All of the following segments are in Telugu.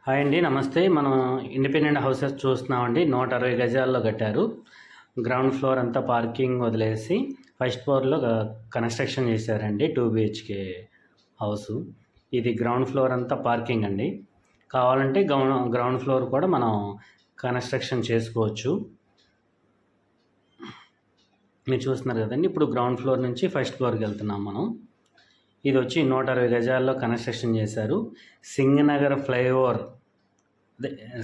హాయ్ అండి, నమస్తే. మనం ఇండిపెండెంట్ హౌసెస్ చూస్తున్నామండి. 160 గజాల్లో కట్టారు. గ్రౌండ్ ఫ్లోర్ అంతా పార్కింగ్ వదిలేసి ఫస్ట్ ఫ్లోర్లో కన్స్ట్రక్షన్ చేశారండి. 2 BHK హౌసు. ఇది గ్రౌండ్ ఫ్లోర్ అంతా పార్కింగ్ అండి. కావాలంటే గ్రౌండ్ ఫ్లోర్ కూడా మనం కన్స్ట్రక్షన్ చేసుకోవచ్చు. మీరు చూస్తున్నారు కదండి. ఇప్పుడు గ్రౌండ్ ఫ్లోర్ నుంచి ఫస్ట్ ఫ్లోర్కి వెళ్తున్నాం మనం. ఇది వచ్చి 160 గజాల్లో కన్స్ట్రక్షన్ చేశారు. Singh Nagar flyover,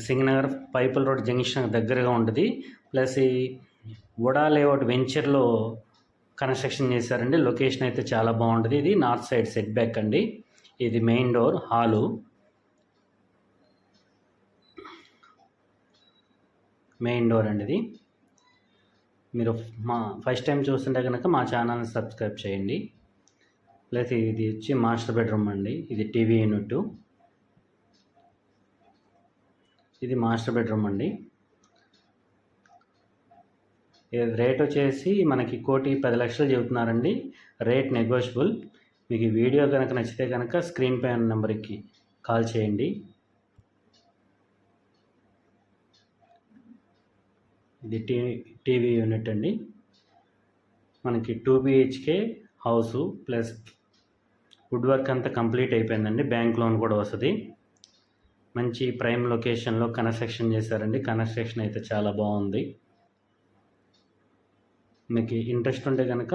Singh Nagar Pipula road junction దగ్గరగా ఉంటుంది. ప్లస్ ఈ వుడా లేఅవుట్ వెంచర్లో కన్స్ట్రక్షన్ చేశారండి. లొకేషన్ అయితే చాలా బాగుంటుంది. ఇది నార్త్ సైడ్ సెట్ బ్యాక్ అండి. ఇది main door, hall. Main door అండి ఇది. మీరు ఫస్ట్ టైం చూస్తుంటే కనుక మా ఛానల్ని సబ్స్క్రైబ్ చేయండి. ప్లస్ ఇది వచ్చి మాస్టర్ బెడ్రూమ్ అండి. ఇది టీవీ యూనిట్. ఇది మాస్టర్ బెడ్రూమ్ అండి. రేట్ వచ్చేసి మనకి 1,10,00,000 చెబుతున్నారండి. Rate negotiable. మీకు ఈ వీడియో కనుక నచ్చితే కనుక స్క్రీన్ పై ఉన్న నెంబర్కి కాల్ చేయండి. ఇది టీవీ యూనిట్ అండి. మనకి 2 BHK house plus wood work అంతా కంప్లీట్ అయిపోయిందండి. బ్యాంక్ లోన్ కూడా వస్తుంది. మంచి ప్రైమ్ లొకేషన్లో కన్స్ట్రక్షన్ చేశారండి. కన్స్ట్రక్షన్ అయితే చాలా బాగుంది. మీకు ఇంట్రెస్ట్ ఉంటే కనుక